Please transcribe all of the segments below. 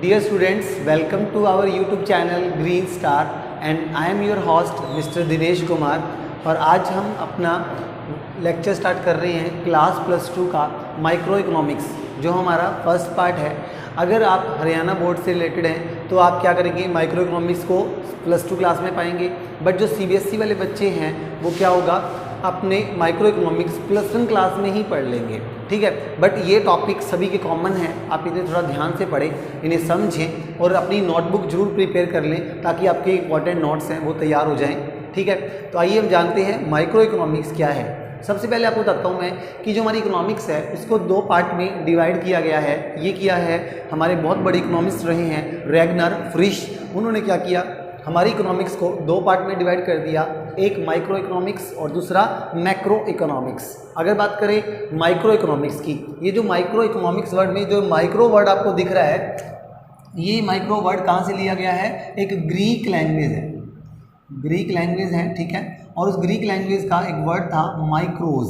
Dear students, welcome to our YouTube channel Green Star and I am your host Mr. Dinesh Kumar. और आज हम अपना lecture start कर रहे हैं क्लास +2 का माइक्रो इकोनॉमिक्स, जो हमारा फर्स्ट पार्ट है। अगर आप हरियाणा बोर्ड से रिलेटेड हैं तो आप क्या करेंगे, माइक्रो इकोनॉमिक्स को +2 क्लास में पाएंगे। बट जो CBSE वाले बच्चे हैं वो क्या होगा, अपने माइक्रो इकोनॉमिक्स +1 क्लास में ही पढ़ लेंगे, ठीक है। बट ये टॉपिक सभी के कॉमन हैं, आप इन्हें थोड़ा ध्यान से पढ़ें, इन्हें समझें और अपनी नोटबुक जरूर प्रिपेयर कर लें ताकि आपके इंपॉर्टेंट नोट्स हैं वो तैयार हो जाएं, ठीक है। तो आइए हम जानते हैं माइक्रो इकोनॉमिक्स क्या है। सबसे पहले आपको बताता हूँ मैं कि जो हमारी इकोनॉमिक्स है उसको 2 पार्ट में डिवाइड किया गया है। ये किया है हमारे बहुत बड़े इकोनॉमिस्ट रहे हैं रैगनर, फ्रिश। उन्होंने क्या किया, हमारी इकोनॉमिक्स को 2 पार्ट में डिवाइड कर दिया, एक माइक्रो इकोनॉमिक्स और दूसरा मैक्रो इकोनॉमिक्स। अगर बात करें माइक्रो इकोनॉमिक्स की, ये जो माइक्रो इकोनॉमिक्स वर्ड में जो माइक्रो वर्ड आपको दिख रहा है, ये माइक्रो वर्ड कहाँ से लिया गया है, एक ग्रीक लैंग्वेज है, ग्रीक लैंग्वेज है, ठीक है। और उस ग्रीक लैंग्वेज का एक वर्ड था माइक्रोज,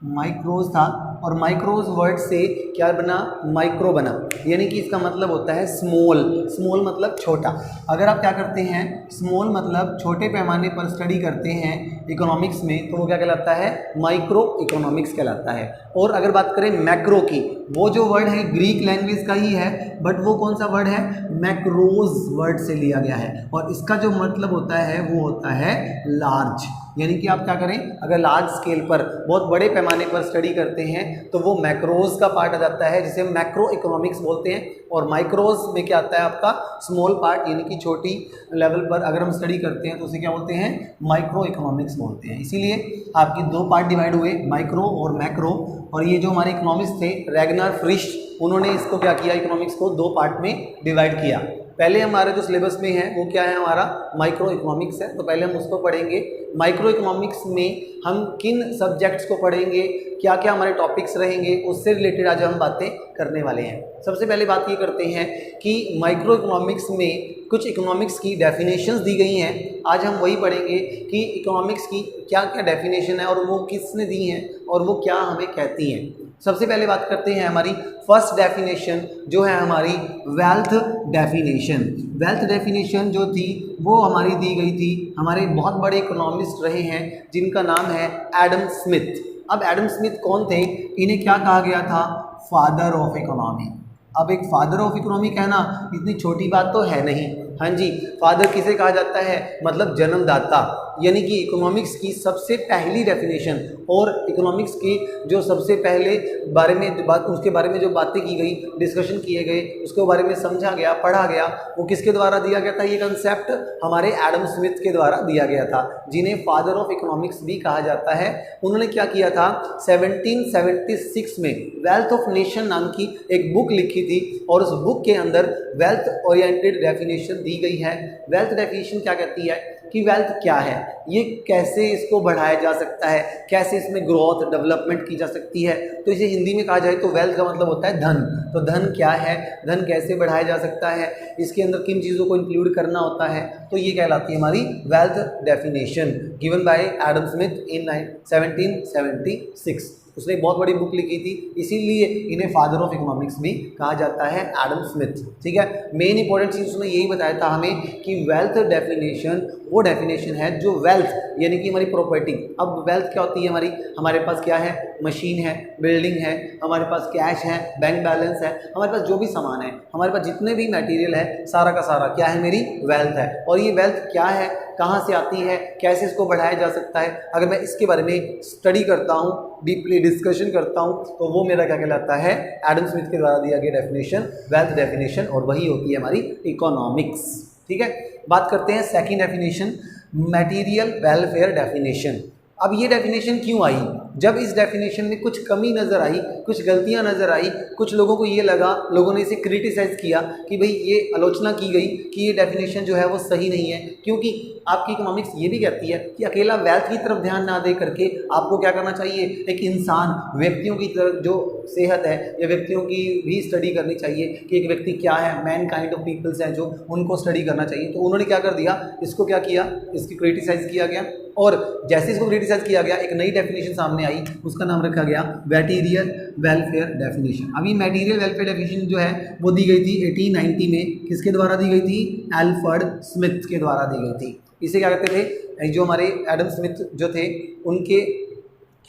माइक्रोज था, और माइक्रोज वर्ड से क्या बना, माइक्रो बना, यानी कि इसका मतलब होता है स्मॉल। स्मॉल मतलब छोटा। अगर आप क्या करते हैं, स्मॉल मतलब छोटे पैमाने पर स्टडी करते हैं इकोनॉमिक्स में, तो वो क्या कहलाता है, माइक्रो इकोनॉमिक्स कहलाता है। और अगर बात करें मैक्रो की, वो जो वर्ड है ग्रीक लैंग्वेज का ही है, बट वो कौन सा वर्ड है, मैक्रोज वर्ड से लिया गया है, और इसका जो मतलब होता है वो होता है लार्ज। यानी कि आप क्या करें, अगर लार्ज स्केल पर बहुत बड़े पैमाने पर स्टडी करते हैं तो वो मैक्रोज का पार्ट आ जाता है, जिसे मैक्रो इकोनॉमिक्स बोलते हैं। और माइक्रोज में क्या आता है आपका स्मॉल पार्ट, यानी कि छोटी लेवल पर अगर हम स्टडी करते हैं तो उसे क्या बोलते हैं, माइक्रो इकोनॉमिक्स बोलते हैं। इसीलिए आपकी 2 पार्ट डिवाइड हुए, माइक्रो और मैक्रो। और ये जो हमारे इकोनॉमिक्स थे रैगनर, फ्रिश, उन्होंने इसको क्या किया, इकोनॉमिक्स को 2 पार्ट में डिवाइड किया। पहले हमारे जो सिलेबस में है वो क्या है, हमारा माइक्रो इकोनॉमिक्स है, तो पहले हम उसको पढ़ेंगे। माइक्रो इकोनॉमिक्स में हम किन सब्जेक्ट्स को पढ़ेंगे, क्या क्या हमारे टॉपिक्स रहेंगे, उससे रिलेटेड आज हम बातें करने वाले हैं। सबसे पहले बात ये करते हैं कि माइक्रो इकोनॉमिक्स में कुछ इकोनॉमिक्स की डेफिनेशंस दी गई हैं। आज हम वही पढ़ेंगे कि इकोनॉमिक्स की क्या क्या डेफिनेशन है और वो किसने दी हैं और वो क्या हमें कहती हैं। सबसे पहले बात करते हैं हमारी फर्स्ट डेफिनेशन, जो है हमारी वेल्थ डेफिनेशन। वेल्थ डेफिनेशन जो थी वो हमारी दी गई थी, हमारे बहुत बड़े इकोनॉमिस्ट रहे हैं जिनका नाम है एडम स्मिथ। अब एडम स्मिथ कौन थे, इन्हें क्या कहा गया था, फादर ऑफ इकोनॉमी। अब एक फादर ऑफ इकोनॉमी कहना इतनी छोटी बात तो है नहीं। हाँ जी, फादर किसे कहा जाता है, मतलब जन्मदाता। यानी कि इकोनॉमिक्स की सबसे पहली डेफिनेशन और इकोनॉमिक्स की जो सबसे पहले बारे में बात, उसके बारे में जो बातें की गई, डिस्कशन किए गए, उसके बारे में समझा गया, पढ़ा गया, वो किसके द्वारा दिया गया था, ये कंसेप्ट हमारे एडम स्मिथ के द्वारा दिया गया था, जिन्हें फादर ऑफ इकोनॉमिक्स भी कहा जाता है। उन्होंने क्या किया था, 1776 में वेल्थ ऑफ नेशन नाम की एक बुक लिखी थी, और उस बुक के अंदर वेल्थ ओरिएंटेड डेफिनेशन दी गई है। वेल्थ डेफिनेशन क्या कहती है कि वेल्थ क्या है, ये कैसे इसको बढ़ाया जा सकता है, कैसे इसमें ग्रोथ डेवलपमेंट की जा सकती है। तो इसे हिंदी में कहा जाए तो वेल्थ का मतलब होता है धन। तो धन क्या है, धन कैसे बढ़ाया जा सकता है, इसके अंदर किन चीज़ों को इंक्लूड करना होता है, तो ये कहलाती है हमारी wealth definition, given by Adam Smith in 1776। उसने बहुत बड़ी बुक लिखी थी, इसीलिए इन्हें फादर ऑफ इकोनॉमिक्स भी कहा जाता है, एडम स्मिथ, ठीक है। मेन इंपॉर्टेंट चीज़ उसने यही बताया था हमें कि वेल्थ डेफिनेशन वो डेफिनेशन है जो वेल्थ यानी कि हमारी प्रॉपर्टी। अब वेल्थ क्या होती है हमारी, हमारे पास क्या है, मशीन है, बिल्डिंग है, हमारे पास कैश है, बैंक बैलेंस है, हमारे पास जो भी सामान है, हमारे पास जितने भी मटेरियल है, सारा का सारा क्या है, मेरी वेल्थ है। और ये वेल्थ क्या है, कहाँ से आती है, कैसे इसको बढ़ाया जा सकता है, अगर मैं इसके बारे में स्टडी करता हूँ, डीपली डिस्कशन करता हूँ, तो वो मेरा क्या कहलाता है, एडम स्मिथ के द्वारा दिया गया डेफिनेशन, वेल्थ डेफिनेशन, और वही होती है हमारी इकोनॉमिक्स, ठीक है। बात करते हैं second definition, material welfare definition. अब ये डेफिनेशन क्यों आई, जब इस डेफिनेशन में कुछ कमी नज़र आई, कुछ गलतियां नज़र आई, कुछ लोगों को ये लगा, लोगों ने इसे क्रिटिसाइज़ किया कि भाई ये आलोचना की गई कि ये डेफिनेशन जो है वो सही नहीं है, क्योंकि आपकी इकोनॉमिक्स ये भी कहती है कि अकेला वेल्थ की तरफ ध्यान ना दे करके आपको क्या करना चाहिए, एक इंसान, व्यक्तियों की तरफ, जो सेहत है या व्यक्तियों की भी स्टडी करनी चाहिए कि एक व्यक्ति क्या है, मैन काइंड ऑफ पीपल्स हैं जो, उनको स्टडी करना चाहिए। तो उन्होंने क्या कर दिया, इसको क्या किया, इसकी क्रिटिसाइज़ किया गया और जैसे इसको क्रिटिसाइज किया गया एक नई डेफिनेशन सामने आई, उसका नाम रखा गया मटेरियल वेलफेयर डेफिनेशन। अभी मटेरियल वेलफेयर डेफिनेशन जो है वो दी गई थी 1890 में, किसके द्वारा दी गई थी, एल्फ्रेड स्मिथ के द्वारा दी गई थी। इसे क्या कहते थे, जो हमारे एडम स्मिथ जो थे उनके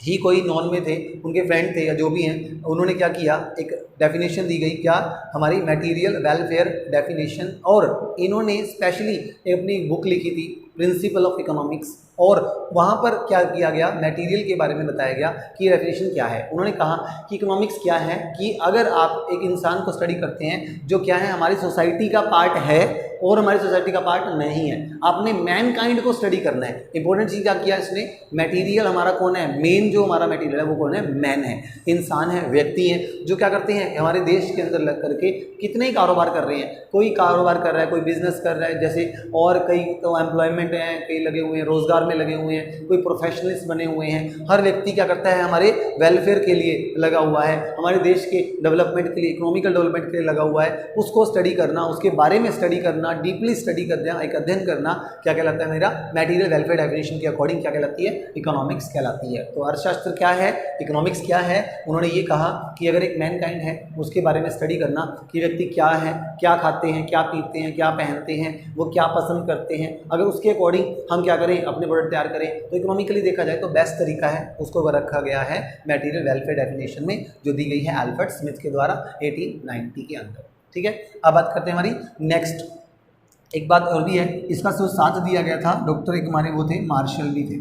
ही कोई नॉन में थे, उनके फ्रेंड थे या जो भी हैं, उन्होंने क्या किया, एक डेफिनेशन दी गई, क्या, हमारी मटेरियल वेलफेयर डेफिनेशन। और इन्होंने स्पेशली अपनी बुक लिखी थी प्रिंसिपल ऑफ इकोनॉमिक्स, और वहाँ पर क्या किया गया, मटेरियल के बारे में बताया गया कि डेफिनेशन क्या है। उन्होंने कहा कि इकोनॉमिक्स क्या है, कि अगर आप एक इंसान को स्टडी करते हैं जो क्या है, हमारी सोसाइटी का पार्ट है और हमारी सोसाइटी का पार्ट नहीं है, आपने मैन काइंड को स्टडी करना है। इंपॉर्टेंट चीज़ क्या किया इसने, मटेरियल हमारा कौन है, मेन जो हमारा मटेरियल है वो कौन है, मैन है, इंसान है, व्यक्ति हैं, जो क्या करते हैं, हमारे देश के अंदर लग करके कितने ही कारोबार कर रहे हैं, कोई कारोबार कर रहा है, कोई बिजनेस कर रहा है, जैसे और कई तो एम्प्लॉयमेंट हैं, कई लगे हुए हैं, रोजगार में लगे हुए हैं, कोई प्रोफेशनलिस्ट बने हुए हैं। हर व्यक्ति क्या करता है, हमारे वेलफेयर के लिए लगा हुआ है, हमारे देश के डेवलपमेंट के लिए, इकोनॉमिकल डेवलपमेंट के लिए लगा हुआ है। उसको स्टडी करना, उसके बारे में स्टडी करना, डीपली स्टडी करना, एक अध्ययन करना, क्या कहलाता है, मेरा मटेरियल वेलफेयर डेफिनेशन के अकॉर्डिंग क्या कहलाती है, इकोनॉमिक्स कहलाती है। तो अर्थशास्त्र क्या है, इकोनॉमिक्स क्या है, उन्होंने ये कहा कि अगर एक मैन काइंड है उसके बारे में स्टडी करना कि व्यक्ति क्या है, क्या खाते हैं, क्या पीते हैं, क्या पहनते हैं, वो क्या पसंद करते हैं, अगर उसके अकॉर्डिंग हम क्या करें, अपने प्रोडक्ट तैयार करें, तो इकोनॉमिकली देखा जाए तो बेस्ट तरीका है, उसको रखा गया है मटेरियल वेलफेयर डेफिनेशन में, जो दी गई है एल्फ्रेड स्मिथ के द्वारा 1890 के अंदर। ठीक है, अब बात करते हैं हमारी नेक्स्ट। एक बात और भी है, इसका जो साथ दिया गया था, डॉक्टर एक हमारे वो थे, मार्शल भी थे,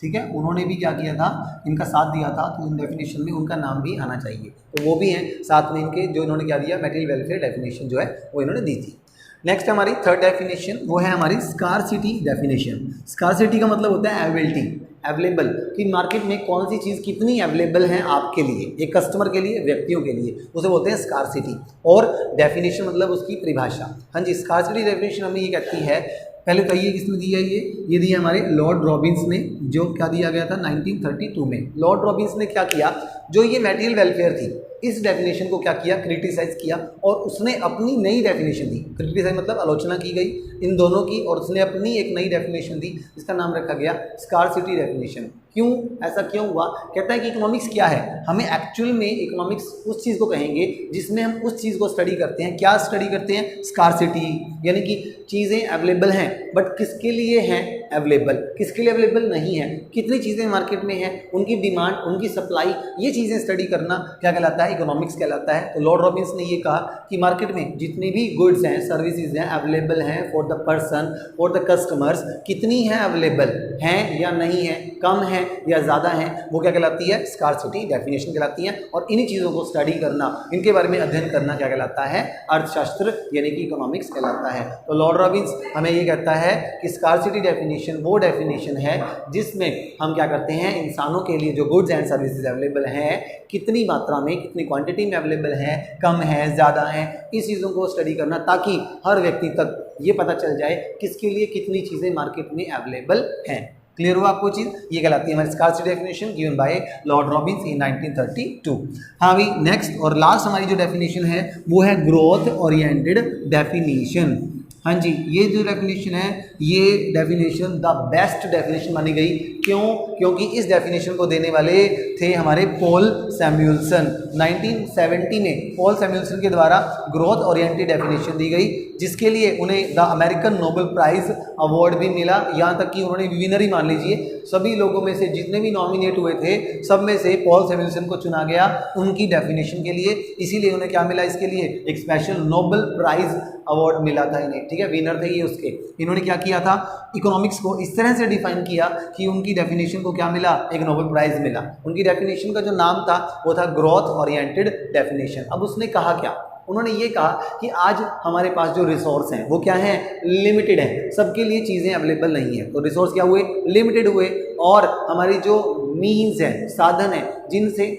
ठीक है, उन्होंने भी क्या किया था, इनका साथ दिया था, तो इन डेफिनेशन में उनका नाम भी आना चाहिए, तो वो भी हैं साथ में इनके, जो इन्होंने क्या दिया, मटेरियल वेलफेयर डेफिनेशन जो है वो इन्होंने दी थी। नेक्स्ट हमारी थर्ड डेफिनेशन, वो है हमारी स्कार्सिटी डेफिनेशन। स्कार्सिटी का मतलब होता है एबिलिटी, अवेलेबल, कि मार्केट में कौन सी चीज़ कितनी अवेलेबल है आपके लिए, एक कस्टमर के लिए, व्यक्तियों के लिए, उसे बोलते हैं स्कार्सिटी। और डेफिनेशन मतलब उसकी परिभाषा। हाँ जी, स्कार्सिटी डेफिनेशन हमें ये कहती है, पहले तो ये किसने दी है, ये दी है हमारे लॉर्ड रॉबिन्स ने, जो क्या दिया गया था 1932 में। लॉर्ड रॉबिन्स ने क्या किया, जो ये मटेरियल वेलफेयर थी, इस डेफिनेशन को क्या किया, क्रिटिसाइज किया, और उसने अपनी नई डेफिनेशन दी। क्रिटिसाइज मतलब आलोचना की गई इन दोनों की, और उसने अपनी एक नई डेफिनेशन दी, जिसका नाम रखा गया स्कार्सिटी डेफिनेशन। क्यों, ऐसा क्यों हुआ, कहता है कि इकोनॉमिक्स क्या है, हमें एक्चुअल में इकोनॉमिक्स उस चीज़ को कहेंगे जिसमें हम उस चीज़ को स्टडी करते हैं। क्या स्टडी करते हैं, स्कार्सिटी, यानी कि चीज़ें अवेलेबल हैं, बट किसके लिए हैं अवेलेबल, किसके लिए अवेलेबल नहीं है, कितनी चीज़ें मार्केट में हैं, उनकी डिमांड, उनकी सप्लाई, ये चीज़ें स्टडी करना क्या कहलाता है, इकोनॉमिक्स कहलाता है। तो लॉर्ड रॉबिन्स ने ये कहा कि मार्केट में जितनी भी गुड्स हैं, सर्विसेज हैं, अवेलेबल हैं for the person, for the customers, कितनी हैं अवेलेबल हैं या नहीं है, कम है या ज़्यादा है, वो क्या कहलाती है, स्कार्सिटी डेफिनेशन कहलाती है। और इन्हीं चीज़ों को स्टडी करना, इनके बारे में अध्ययन करना क्या कहलाता है, अर्थशास्त्र यानी कि इकोनॉमिक्स कहलाता है। तो लॉर्ड रॉबिन्स हमें ये कहता है कि स्कार्सिटी डेफिनेशन वो डेफिनेशन है जिसमें हम क्या करते हैं, इंसानों के लिए जो गुड्स एंड सर्विसेज अवेलेबल हैं, कितनी मात्रा में, कितनी क्वांटिटी में अवेलेबल है, कम है, ज़्यादा है, इस चीज़ों को स्टडी करना, ताकि हर व्यक्ति तक ये पता चल जाए किसके लिए कितनी चीज़ें मार्केट में अवेलेबल हैं। क्लियर हुआ आपको चीज़, ये कहलाती है हमारी scarcity definition given by Lord Robbins in 1932। हाँ भाई, नेक्स्ट और लास्ट हमारी जो डेफिनेशन है वो है ग्रोथ ओरिएंटेड डेफिनेशन। हाँ जी, ये जो डेफिनेशन है, ये डेफिनेशन द बेस्ट डेफिनेशन मानी गई। क्यों, क्योंकि इस डेफिनेशन को देने वाले थे हमारे पॉल सैमुएल्सन। 1970 में पॉल सैमुएल्सन के द्वारा ग्रोथ ओरिएंटेड डेफिनेशन दी गई, जिसके लिए उन्हें the American Nobel prize award भी मिला। यहाँ तक कि उन्होंने विनर ही मान लीजिए, सभी लोगों में से जितने भी नॉमिनेट हुए थे, सब में से पॉल सैमुएल्सन को चुना गया उनकी डेफिनेशन के लिए। इसीलिए उन्हें क्या मिला, इसके लिए एक स्पेशल नोबेल प्राइज़ अवार्ड मिला था इन्हें, ठीक है, विनर थे ये उसके। इन्होंने क्या किया था, इकोनॉमिक्स को इस तरह से डिफाइन किया कि उनकी डेफिनेशन को क्या मिला, एक नोबेल प्राइज़ मिला। उनकी डेफिनेशन का जो नाम था वो था ग्रोथ ओरिएंटेड डेफिनेशन। अब उसने कहा क्या, उन्होंने ये कहा कि आज हमारे पास जो रिसोर्स हैं वो क्या हैं, लिमिटेड हैं, सबके लिए चीज़ें अवेलेबल नहीं है। तो रिसोर्स क्या हुए, लिमिटेड हुए, और हमारी जो मीन्स हैं, साधन हैं जिनसे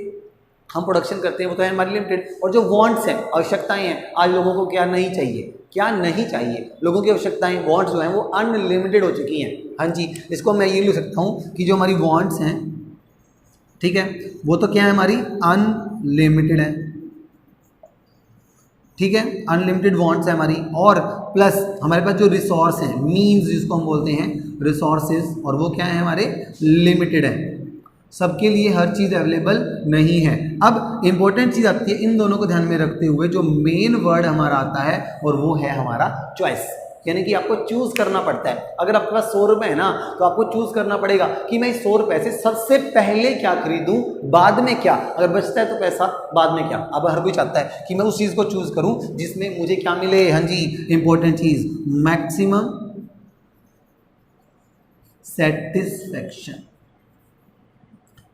हम प्रोडक्शन करते हैं वो तो है हमारे लिमिटेड। और जो वांट्स हैं, आवश्यकताएं हैं, आज लोगों को क्या नहीं चाहिए, क्या नहीं चाहिए, लोगों की आवश्यकताएं, वांट्स जो हैं वो अनलिमिटेड हो चुकी हैं। हाँ जी, इसको मैं ये लिख सकता हूँ कि जो हमारी वांट्स हैं ठीक है, वो तो क्या है हमारी अनलिमिटेड है, ठीक है, अनलिमिटेड वांट्स है हमारी, और प्लस हमारे पास जो रिसोर्स हैं, मींस जिसको हम बोलते हैं रिसोर्सेज, और वो क्या है हमारे लिमिटेड है, सबके लिए हर चीज़ अवेलेबल नहीं है। अब इंपॉर्टेंट चीज़ आती है इन दोनों को ध्यान में रखते हुए, जो मेन वर्ड हमारा आता है और वो है हमारा चॉइस, यानी कि आपको चूज करना पड़ता है। अगर आपके पास 100 रुपए है ना, तो आपको चूज करना पड़ेगा कि मैं 100 रुपए से सबसे पहले क्या खरीदूं, बाद में क्या, अगर बचता है तो पैसा, बाद में क्या। अब हर कोई चाहता है कि मैं उस चीज को चूज करूं जिसमें मुझे क्या मिले, हाँ जी, इंपॉर्टेंट चीज, मैक्सिमम सेटिस्फैक्शन।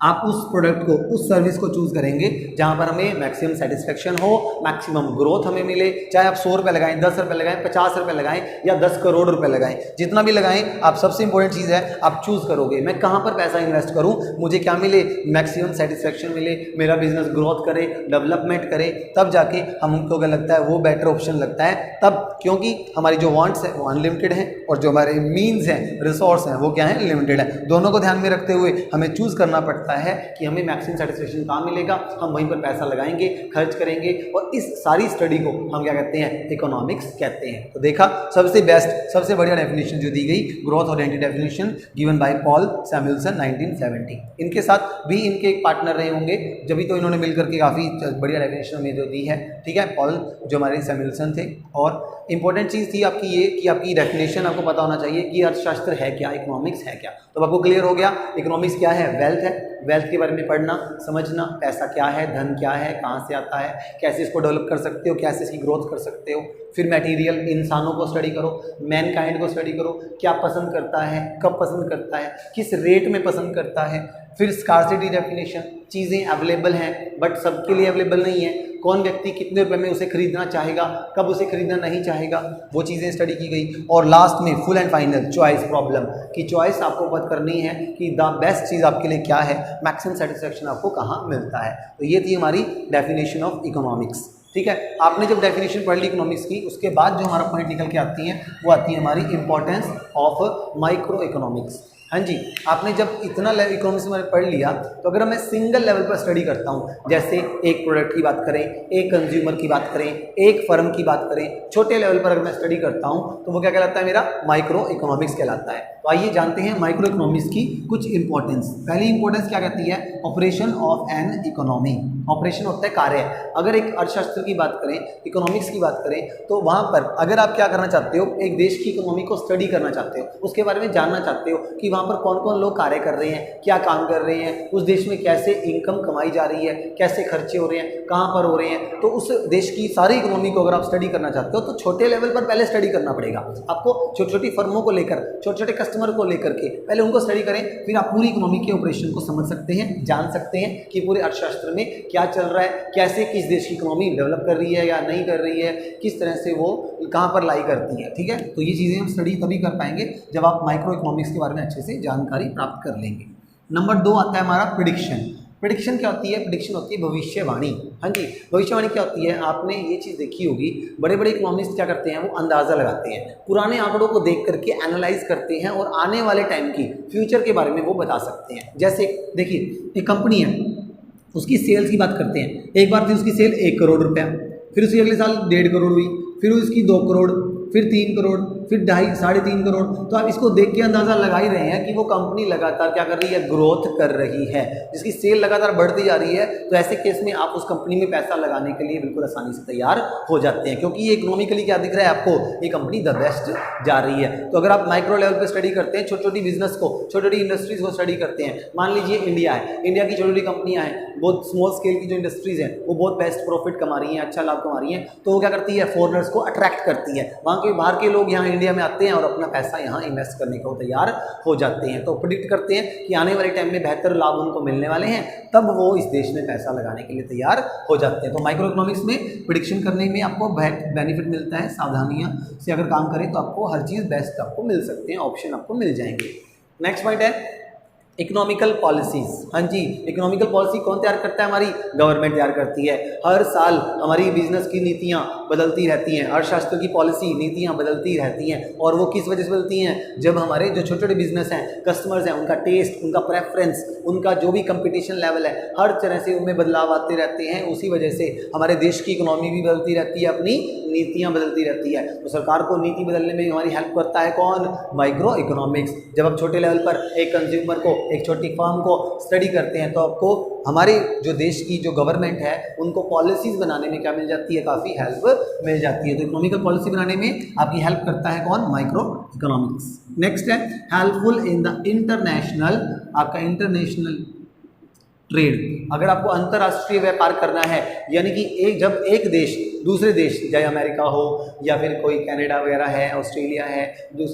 आप उस प्रोडक्ट को, उस सर्विस को चूज करेंगे जहां पर हमें मैक्सिमम सेटिस्फेक्शन हो, मैक्सिमम ग्रोथ हमें मिले। चाहे आप 100 रुपये लगाएं, 10 रुपये लगाएं, 50 रुपये लगाएं या 10 करोड़ रुपए लगाएं, जितना भी लगाएं, आप सबसे इंपॉर्टेंट चीज़ है आप चूज करोगे मैं कहां पर पैसा इन्वेस्ट करूं, मुझे क्या मिले, मैक्सिमम सेटिस्फेक्शन मिले, मेरा बिजनेस ग्रोथ करे, डेवलपमेंट करे, तब जाके हमको क्या लगता है वो बेटर ऑप्शन लगता है। तब क्योंकि हमारी जो वांट्स है वो अनलिमिटेड है और जो हमारे मीन्स हैं, रिसोर्स हैं, वो क्या है, लिमिटेड है। दोनों को ध्यान में रखते हुए हमें चूज करना पड़ता है कि हमें मैक्सिमम सेटिस्फेक्शन कहाँ मिलेगा, हम वहीं पर पैसा लगाएंगे, खर्च करेंगे, और इस सारी स्टडी को हम क्या कहते हैं, इकोनॉमिक्स कहते हैं। तो देखा, सबसे बेस्ट, सबसे बढ़िया डेफिनेशन जो दी गई, growth oriented definition given by Paul Samuelson 1970। इनके साथ भी इनके एक पार्टनर रहे होंगे, जब भी तो इन्होंने मिलकर के काफ़ी बढ़िया डेफिनेशन हमें जो दी है, ठीक है, पॉल जो हमारे सैमुएल्सन थे। और इंपॉर्टेंट चीज़ थी आपकी ये कि आपकी डेफिनेशन आपको पता होना चाहिए कि अर्थशास्त्र है क्या, इकोनॉमिक्स है क्या। तो आपको क्लियर हो गया इकोनॉमिक्स क्या है, वेल्थ है, वेल्थ के बारे में पढ़ना, समझना, पैसा क्या है, धन क्या है, कहाँ से आता है, कैसे इसको डेवलप कर सकते हो, कैसे इसकी ग्रोथ कर सकते हो। फिर मटेरियल, इंसानों को स्टडी करो, मैनकाइंड को स्टडी करो, क्या पसंद करता है, कब पसंद करता है, किस रेट में पसंद करता है। फिर स्कार्सिटी डेफिनेशन, चीज़ें अवेलेबल हैं बट सबके लिए अवेलेबल नहीं है, कौन व्यक्ति कितने रुपए में उसे खरीदना चाहेगा, कब उसे खरीदना नहीं चाहेगा, वो चीज़ें स्टडी की गई। और लास्ट में full and final choice problem, कि चॉइस आपको पता करनी है कि द बेस्ट चीज़ आपके लिए क्या है, मैक्सिमम सेटिस्फेक्शन आपको कहाँ मिलता है। तो ये थी हमारी डेफिनेशन ऑफ इकोनॉमिक्स, ठीक है। आपने जब डेफिनेशन पढ़ ली इकोनॉमिक्स की, उसके बाद जो हमारा पॉइंट निकल के आती हैं वो आती है हमारी इंपॉर्टेंस ऑफ माइक्रो इकोनॉमिक्स। हाँ जी, आपने जब इतना इकोनॉमिक्स में पढ़ लिया, तो अगर मैं सिंगल लेवल पर स्टडी करता हूँ, जैसे एक प्रोडक्ट की बात करें, एक कंज्यूमर की बात करें, एक फर्म की बात करें, छोटे लेवल पर अगर मैं स्टडी करता हूँ तो वो क्या कहलाता है, मेरा माइक्रो इकोनॉमिक्स कहलाता है। तो आइए जानते हैं माइक्रो इकोनॉमिक्स की कुछ इंपॉर्टेंस। पहली इंपॉर्टेंस क्या कहती है, operation of an economy. Operation होता है कार्य। अगर एक अर्थशास्त्र की बात करें, इकोनॉमिक्स की बात करें, तो वहाँ पर अगर आप क्या करना चाहते हो, एक देश की इकोनॉमी को स्टडी करना चाहते हो, उसके बारे में जानना चाहते हो कि वहाँ पर कौन कौन लोग कार्य कर रहे हैं, क्या काम कर रहे हैं, उस देश में कैसे इनकम कमाई जा रही है, कैसे खर्चे हो रहे हैं, कहाँ पर हो रहे हैं, तो उस देश की सारी इकोनॉमी को अगर आप स्टडी करना चाहते हो तो छोटे लेवल पर पहले स्टडी करना पड़ेगा आपको। छोटी छोटी फर्मों को लेकर, छोटे छोटे कस्टमर को लेकर के पहले उनको स्टडी करें, फिर आप पूरी इकोनॉमी के ऑपरेशन को समझ सकते हैं, जान सकते हैं कि पूरे अर्थशास्त्र में क्या चल रहा है, कैसे किस देश की इकोनॉमी डेवलप कर रही है या नहीं कर रही है, किस तरह से वो कहाँ पर लाई करती है, ठीक है। तो ये चीज़ें हम स्टडी तभी कर पाएंगे जब आप माइक्रो इकोनॉमिक्स के बारे में अच्छे से जानकारी प्राप्त कर लेंगे। नंबर 2 आता है हमारा प्रेडिक्शन। प्रेडिक्शन क्या होती है, प्रेडिक्शन होती है भविष्यवाणी। हाँ जी, भविष्यवाणी क्या होती है, आपने ये चीज़ देखी होगी, बड़े बड़े इकोनॉमिस्ट क्या करते हैं, वो अंदाज़ा लगाते हैं, पुराने आंकड़ों को देख करके एनालाइज करते हैं और आने वाले टाइम की, फ्यूचर के बारे में वो बता सकते हैं। जैसे देखिए, एक कंपनी है, उसकी सेल्स की बात करते हैं, एक बार थी उसकी सेल 1 करोड़ रुपया, फिर उसी अगले साल 1.5 करोड़ हुई, फिर उसकी 2 करोड़, फिर 3 करोड़, फिर 2.5 साढ़े 3 करोड़। तो आप इसको देख के अंदाज़ा लगा ही रहे हैं कि वो कंपनी लगातार क्या कर रही है, ग्रोथ कर रही है, जिसकी सेल लगातार बढ़ती जा रही है। तो ऐसे केस में आप उस कंपनी में पैसा लगाने के लिए बिल्कुल आसानी से तैयार हो जाते हैं, क्योंकि ये इकोनॉमिकली क्या दिख रहा है आपको, ये कंपनी द बेस्ट जा रही है। तो अगर आप माइक्रो लेवल पर स्टडी करते हैं, छोटी छोटी बिजनेस को, छोटी छोटी इंडस्ट्रीज को स्टडी करते हैं, मान लीजिए इंडिया है, इंडिया की छोटी छोटी कंपनियाँ हैं, बहुत स्मॉल स्केल की जो इंडस्ट्रीज हैं वो बहुत बेस्ट प्रॉफिट कमा रही हैं, अच्छा लाभ कमा रही हैं, तो वो क्या करती है, फॉरेनर्स को अट्रैक्ट करती है, वहाँ के बाहर के लोग यहाँ इंडिया में आते हैं और अपना पैसा यहाँ इन्वेस्ट करने को तैयार हो जाते हैं। तो प्रेडिक्ट करते हैं कि आने वाले टाइम में बेहतर लाभ उनको मिलने वाले हैं, तब वो इस देश में पैसा लगाने के लिए तैयार हो जाते हैं। तो माइक्रो इकोनॉमिक्स में प्रेडिक्शन करने में आपको बेनिफिट मिलता है, सावधानियाँ से अगर काम करें तो आपको हर चीज़ बेस्ट आपको मिल सकते हैं, ऑप्शन आपको मिल जाएंगे। नेक्स्ट पॉइंट है इकोनॉमिकल पॉलिसीज, हाँ जी, इकोनॉमिकल पॉलिसी कौन तैयार करता है? हमारी गवर्नमेंट तैयार करती है। हर साल हमारी बिजनेस की नीतियाँ बदलती रहती हैं, अर्थशास्त्र की पॉलिसी नीतियाँ बदलती रहती हैं। और वो किस वजह से बदलती हैं? जब हमारे जो छोटे छोटे बिजनेस हैं, कस्टमर्स हैं, उनका टेस्ट, उनका प्रेफरेंस, उनका जो भी कंपटीशन लेवल है, हर तरह से उनमें बदलाव आते रहते हैं। उसी वजह से हमारे देश की इकोनॉमी भी बदलती रहती है, अपनी नीतियाँ बदलती रहती है। तो सरकार को नीति बदलने में हमारी हेल्प करता है कौन? Micro economics. जब आप छोटे लेवल पर एक कंज्यूमर को, एक छोटी फर्म को स्टडी करते हैं, तो आपको हमारे जो देश की जो गवर्नमेंट है उनको पॉलिसीज़ बनाने में क्या मिल जाती है? काफ़ी हेल्प मिल जाती है। तो इकोनॉमिकल पॉलिसी बनाने में आपकी हेल्प करता है कौन? Micro economics. नेक्स्ट है हेल्पफुल इन द इंटरनेशनल, आपका इंटरनेशनल ट्रेड। अगर आपको अंतर्राष्ट्रीय व्यापार करना है, यानी कि जब एक देश दूसरे देश, चाहे अमेरिका हो या फिर कोई कनाडा वगैरह है, ऑस्ट्रेलिया है,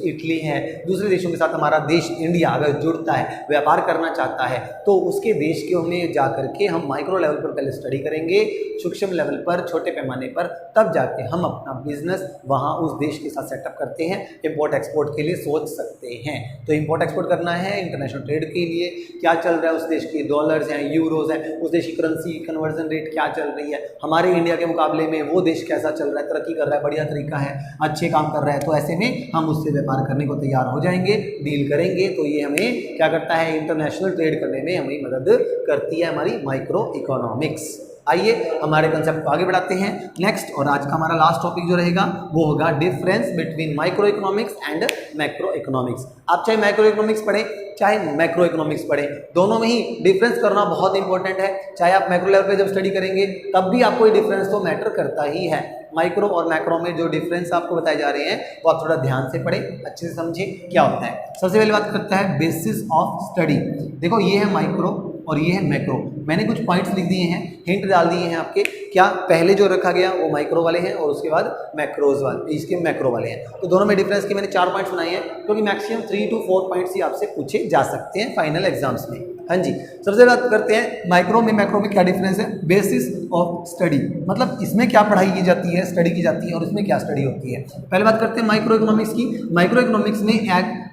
इटली है, दूसरे देशों के साथ हमारा देश इंडिया अगर जुड़ता है, व्यापार करना चाहता है, तो उसके देश के में जा करके हम माइक्रो लेवल पर पहले स्टडी करेंगे, सूक्ष्म लेवल पर, छोटे पैमाने पर, तब जाके हम अपना बिजनेस वहाँ उस देश के साथ सेटअप करते हैं, इम्पोर्ट एक्सपोर्ट के लिए सोच सकते हैं। तो इम्पोर्ट एक्सपोर्ट करना है इंटरनेशनल ट्रेड के लिए, क्या चल रहा है उस देश की, डॉलर्स हैं, यूरोज हैं, उस देश की करेंसी कन्वर्जन रेट क्या चल रही है, हमारे इंडिया के मुकाबले में वो देश कैसा चल रहा है, तरक्की कर रहा है, बढ़िया तरीका है, अच्छे काम कर रहा है, तो ऐसे में हम उससे व्यापार करने को तैयार हो जाएंगे, डील करेंगे। तो ये हमें क्या करता है? इंटरनेशनल ट्रेड करने में हमें मदद करती है हमारी माइक्रो इकोनॉमिक्स। आइए हमारे कंसेप्ट को आगे बढ़ाते हैं। नेक्स्ट और आज का हमारा लास्ट टॉपिक जो रहेगा वो होगा difference between micro economics and macro economics. आप चाहे माइक्रो इकोनॉमिक्स पढ़ें चाहे मैक्रो इकोनॉमिक्स पढ़ें, दोनों में ही डिफरेंस करना बहुत इंपॉर्टेंट है। चाहे आप मैक्रो लेवल पे जब स्टडी करेंगे तब भी आपको ये डिफरेंस तो मैटर करता ही है। माइक्रो और मैक्रो में जो डिफरेंस आपको बताए जा रहे हैं वो आप थोड़ा ध्यान से पढ़ें, अच्छे से समझें क्या होता है। सबसे पहले बात करता है बेसिस ऑफ स्टडी। देखो ये है माइक्रो और ये है मैक्रो। मैंने कुछ पॉइंट्स लिख दिए हैं, हिंट डाल दिए हैं आपके, क्या पहले जो रखा गया वो माइक्रो वाले हैं और उसके बाद मैक्रोज वाले, इसके मैक्रो वाले हैं। तो दोनों में डिफरेंस के मैंने 4 पॉइंट्स बनाए हैं, क्योंकि मैक्सिमम 3 to 4 पॉइंट्स ही आपसे पूछे जा सकते हैं फाइनल एग्जाम्स में। हाँ जी, सबसे बात करते हैं माइक्रो में मैक्रो में क्या डिफरेंस है। बेसिस ऑफ स्टडी मतलब इसमें क्या पढ़ाई की जाती है, स्टडी की जाती है, और इसमें क्या स्टडी होती है। पहले बात करते हैं माइक्रो इकोनॉमिक्स की। माइक्रो इकोनॉमिक्स में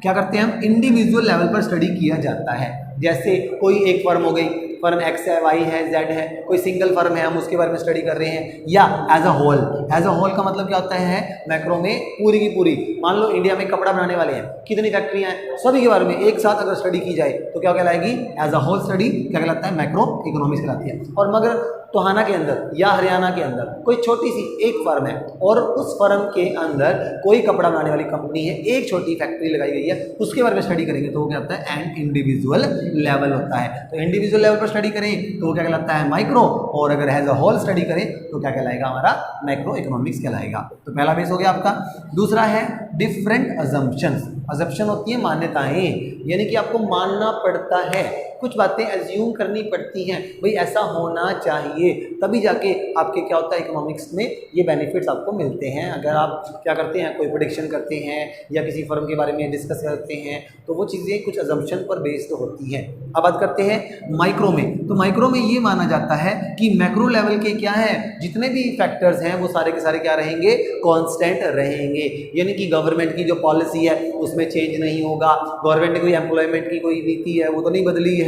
क्या करते हैं हम, इंडिविजुअल लेवल पर स्टडी किया जाता है। जैसे कोई एक फर्म हो गई, फर्म एक्स है, वाई है, जेड है, कोई सिंगल फर्म है, हम उसके बारे में स्टडी कर रहे हैं, या as a whole. As a whole का मतलब क्या होता है मैक्रो में, पूरी की पूरी। मान लो इंडिया में कपड़ा बनाने वाले हैं, कितनी फैक्ट्रियां हैं, सभी के बारे में एक साथ अगर स्टडी की जाए तो क्या कहलाएगी? एज अ होल स्टडी क्या कहलाता है? मैक्रो इकोनॉमिक्स कहलाती है। और मगर टोहाना के अंदर या हरियाणा के अंदर कोई छोटी सी एक फर्म है और उस फर्म के अंदर कोई कपड़ा बनाने वाली कंपनी है, एक छोटी फैक्ट्री लगाई गई है, उसके बारे में स्टडी करेंगे तो वो क्या होता है? एन इंडिविजुअल लेवल होता है। तो इंडिविजुअल लेवल पर स्टडी करें तो वो क्या कहलाता है? माइक्रो। और अगर एज अ होल स्टडी करें तो क्या कहलाएगा? हमारा मैक्रो इकोनॉमिक्स कहलाएगा। तो पहला बेस हो गया आपका। दूसरा है डिफरेंट अजम्पशंस। अजम्पशन होती है मान्यताएं, यानी कि आपको मानना पड़ता है, कुछ बातें एज्यूम करनी पड़ती हैं, भाई ऐसा होना चाहिए, तभी जाके आपके क्या होता है इकोनॉमिक्स में ये बेनिफिट्स आपको मिलते हैं। अगर आप क्या करते हैं, कोई प्रेडिक्शन करते हैं या किसी फर्म के बारे में डिस्कस करते हैं तो वो चीज़ें कुछ अजम्पशन पर बेस्ड होती हैं। अब बात करते हैं माइक्रो में। तो माइक्रो में ये माना जाता है कि मैक्रो लेवल के क्या है, जितने भी फैक्टर्स हैं वो सारे के सारे क्या रहेंगे? कॉन्स्टेंट रहेंगे। यानी कि गवर्नमेंट की जो पॉलिसी है उसमें चेंज नहीं होगा, गवर्नमेंट ने कोई एम्प्लॉयमेंट की कोई नीति है वो तो नहीं बदली है,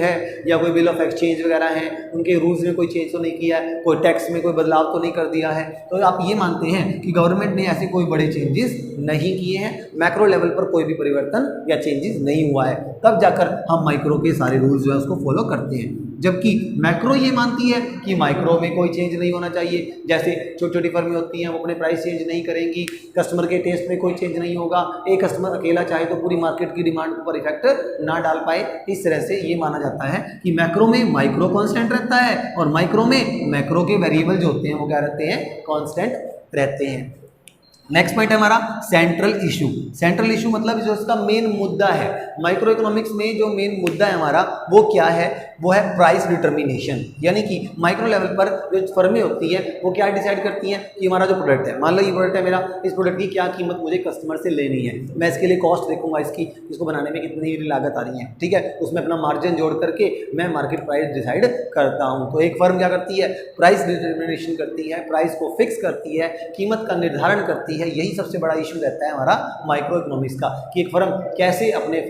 या कोई बिल ऑफ एक्सचेंज वगैरह है उनके रूल्स में कोई चेंज तो नहीं किया है, कोई टैक्स में कोई बदलाव तो नहीं कर दिया है। तो आप ये मानते हैं कि गवर्नमेंट ने ऐसे कोई बड़े चेंजेस नहीं किए हैं, मैक्रो लेवल पर कोई भी परिवर्तन या चेंजेस नहीं हुआ है, तब जाकर हम माइक्रो के सारे रूल्स जो है उसको फॉलो करते हैं। जबकि मैक्रो ये मानती है कि माइक्रो में कोई चेंज नहीं होना चाहिए। जैसे छोटी छोटी फर्में होती हैं वो अपने प्राइस चेंज नहीं करेंगी, कस्टमर के टेस्ट में कोई चेंज नहीं होगा, एक कस्टमर अकेला चाहे तो पूरी मार्केट की डिमांड पर इफेक्ट ना डाल पाए। इस तरह से ये माना जाता है कि मैक्रो में माइक्रो कांस्टेंट रहता है और माइक्रो में मैक्रो के वेरिएबल जो होते हैं वो क्या रहते हैं? कांस्टेंट रहते हैं। नेक्स्ट पॉइंट है हमारा सेंट्रल इशू। सेंट्रल इशू मतलब जो इसका मेन मुद्दा है माइक्रो इकोनॉमिक्स में, जो मेन मुद्दा है हमारा वो क्या है? वो है प्राइस डिटर्मिनेशन। यानी कि माइक्रो लेवल पर जो फर्में होती हैं वो क्या डिसाइड करती हैं कि हमारा जो प्रोडक्ट है, मान लो ये प्रोडक्ट है मेरा, इस प्रोडक्ट की क्या कीमत मुझे कस्टमर से लेनी है, मैं इसके लिए कॉस्ट देखूंगा इसकी, इसको बनाने में कितनी लागत आ रही है, ठीक है, उसमें अपना मार्जिन जोड़ करके मैं मार्केट प्राइस डिसाइड करता हूँ। तो एक फर्म क्या करती है? प्राइस डिटर्मिनेशन करती है, प्राइस को फिक्स करती है, कीमत का निर्धारण करती है, यही सबसे बड़ा इशू रहता है हमारा माइक्रो इकोनॉमिक्स का, कि एक फर्म कैसे अपने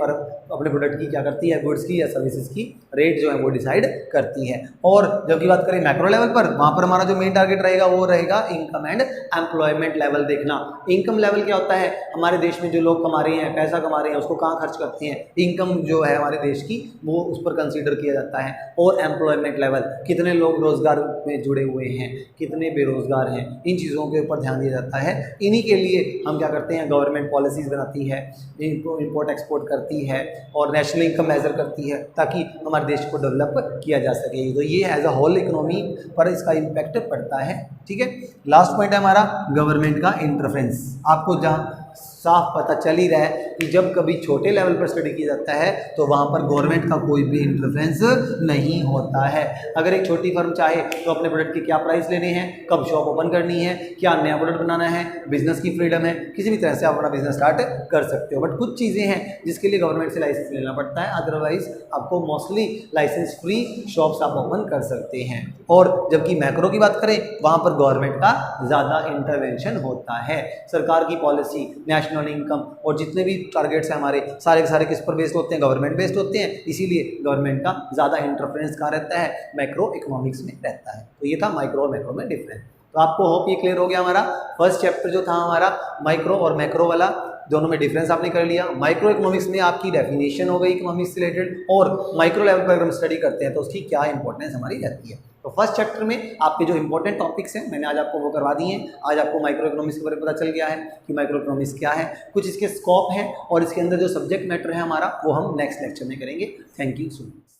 प्रोडक्ट की क्या करती है, गुड्स की या सर्विसेज की रेट जो है वो डिसाइड करती है। और जबकि बात करें मैक्रो लेवल पर, वहाँ पर हमारा जो मेन टारगेट रहेगा वो रहेगा इनकम एंड एम्प्लॉयमेंट लेवल देखना। इनकम लेवल क्या होता है, हमारे देश में जो लोग कमा रहे हैं, पैसा कमा रहे हैं, उसको कहाँ खर्च करते हैं, इनकम जो है हमारे देश की वो उस पर कंसीडर किया जाता है। और एम्प्लॉयमेंट लेवल, कितने लोग रोजगार में जुड़े हुए हैं, कितने बेरोजगार हैं, इन चीज़ों के ऊपर ध्यान दिया जाता है। इन्हीं के लिए हम क्या करते हैं, गवर्नमेंट पॉलिसीज़ बनाती है, इंपोर्ट एक्सपोर्ट करती है और नेशनल इनकम मेजर करती है, ताकि हमारे देश को डेवलप किया जा सके। तो ये एज अ होल इकोनॉमी पर इसका इम्पैक्ट पड़ता है। ठीक है, लास्ट पॉइंट है हमारा गवर्नमेंट का इंटरफेरेंस। आपको जहाँ साफ पता चल ही रहा है कि जब कभी छोटे लेवल पर स्टडी किया जाता है तो वहाँ पर गवर्नमेंट का कोई भी इंटरफेरेंस नहीं होता है। अगर एक छोटी फर्म चाहे तो अपने प्रोडक्ट के क्या प्राइस लेने हैं, कब शॉप ओपन करनी है, क्या नया प्रोडक्ट बनाना है, बिजनेस की फ्रीडम है, किसी भी तरह से आप अपना बिजनेस स्टार्ट कर सकते हो। बट कुछ चीज़ें हैं जिसके लिए गवर्नमेंट से लाइसेंस लेना पड़ता है, अदरवाइज आपको मोस्टली लाइसेंस फ्री शॉप्स आप ओपन कर सकते हैं। और जबकि मैक्रो की बात करें, वहाँ पर गवर्नमेंट का ज़्यादा इंटरवेंशन होता है। सरकार की पॉलिसी, नेशनल इनकम और जितने भी टारगेट्स हैं हमारे, सारे के सारे किस पर बेस्ड होते हैं, गवर्नमेंट बेस्ड होते हैं। इसीलिए गवर्नमेंट का ज़्यादा इंटरफेरेंस कहाँ रहता है, मैक्रो इकोनॉमिक्स में रहता है। तो ये था माइक्रो और मैक्रो में डिफरेंस। तो आपको होप ये क्लियर हो गया। हमारा फर्स्ट चैप्टर जो था हमारा माइक्रो और मैक्रो वाला, दोनों में डिफरेंस आपने कर लिया। माइक्रो इकोनॉमिक्स में आपकी डेफिनेशन हो गई इकोनॉमिक्स से रिलेटेड, और माइक्रो लेवल पर अगर हम स्टडी करते हैं तो उसकी क्या इंपॉर्टेंस हमारी रहती है। तो फर्स्ट चैप्टर में आपके जो इंपॉर्टेंट टॉपिक्स हैं मैंने आज आपको वो करवा दिए हैं। आज आपको माइक्रो इकोनॉमिक्स के बारे में पता चल गया है कि माइक्रो इकोनॉमिक्स क्या है, कुछ इसके स्कोप हैं और इसके अंदर जो सब्जेक्ट मैटर है हमारा वो हम नेक्स्ट लेक्चर में करेंगे। Thank you so much.